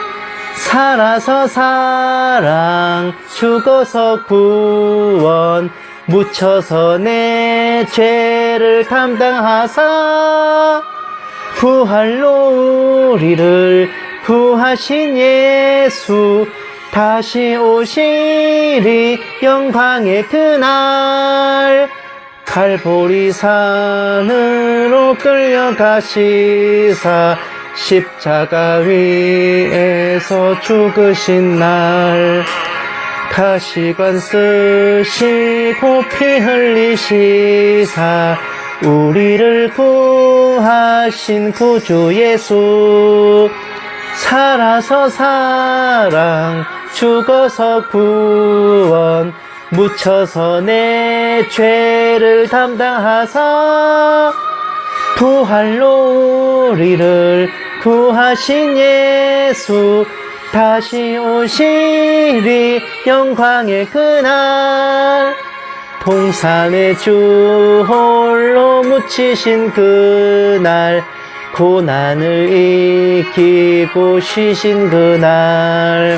살아서 사랑, 죽어서 구원, 묻혀서 내 죄를 담당하사 부활로 우리를 구하신 예수, 다시 오시리 영광의 그날, 갈보리 산으로 끌려가시사 십자가 위에서 죽으신 날, 가시관 쓰시고 피 흘리시사 우리를 구하신 구주 예수, 살아서 사랑, 죽어서 구원, 묻혀서 내 죄를 담당하사 부활로 우리를 구하신 예수, 다시 오시리 영광의 그날, 동산의 주 홀로 묻히신 그날, 고난을 이기고 쉬신 그날,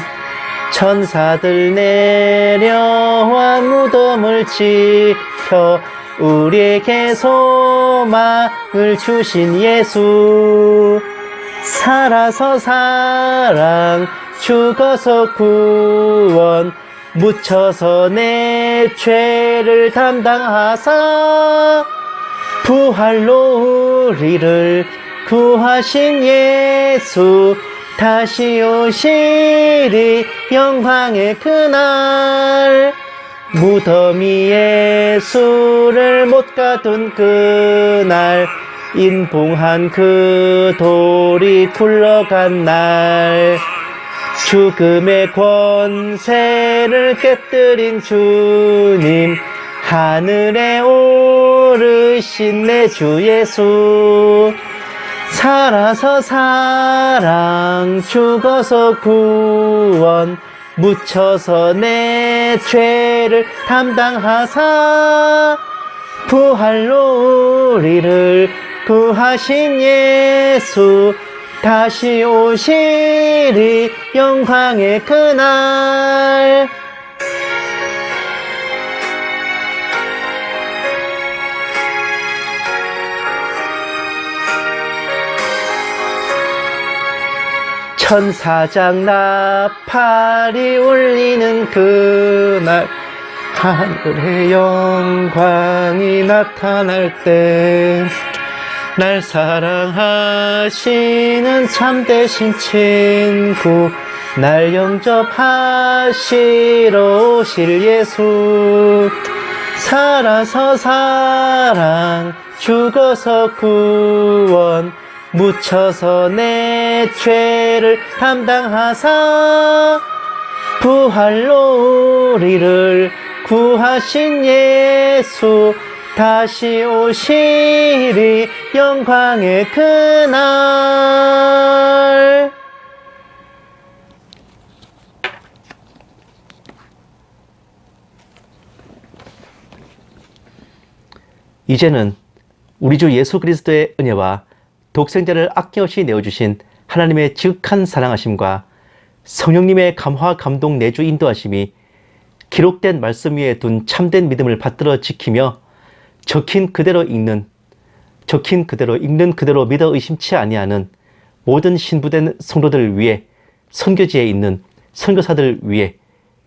천사들 내려와 무덤을 지켜 우리에게 소망을 주신 예수. 살아서 사랑, 죽어서 구원, 묻혀서 내 죄를 담당하사 부활로 우리를 구하신 예수. 다시 오시리 영광의 그날, 무덤 위 예수를 못 가둔 그날, 인봉한 그 돌이 굴러간 날, 죽음의 권세를 깨뜨린 주님, 하늘에 오르신 내 주 예수. 살아서 사랑, 죽어서 구원, 묻혀서 내 죄를 담당하사 부활로 우리를 구하신 예수. 다시 오시리 영광의 그날. 천사장 나팔이 울리는 그날, 하늘의 영광이 나타날 때, 날 사랑하시는 참되신 친구, 날 영접하시러 오실 예수. 살아서 사랑, 죽어서 구원, 묻혀서 내 죄를 담당하사 부활로 우리를 구하신 예수. 다시 오시리 영광의 그날. 이제는 우리 주 예수 그리스도의 은혜와 독생자를 아낌없이 내어주신 하나님의 지극한 사랑하심과 성령님의 감화 감동 내주 인도하심이 기록된 말씀 위에 둔 참된 믿음을 받들어 지키며 적힌 그대로 읽는 그대로 믿어 의심치 아니하는 모든 신부된 성도들 위해, 선교지에 있는 선교사들 위해,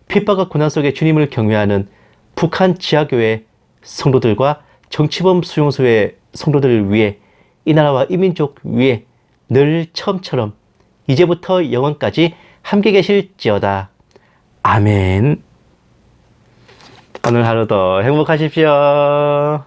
핍박과 고난 속에 주님을 경외하는 북한 지하교회 성도들과 정치범 수용소의 성도들 위해, 이 나라와 이 민족 위에 늘 처음처럼 이제부터 영원까지 함께 계실지어다. 아멘. 오늘 하루도 행복하십시오.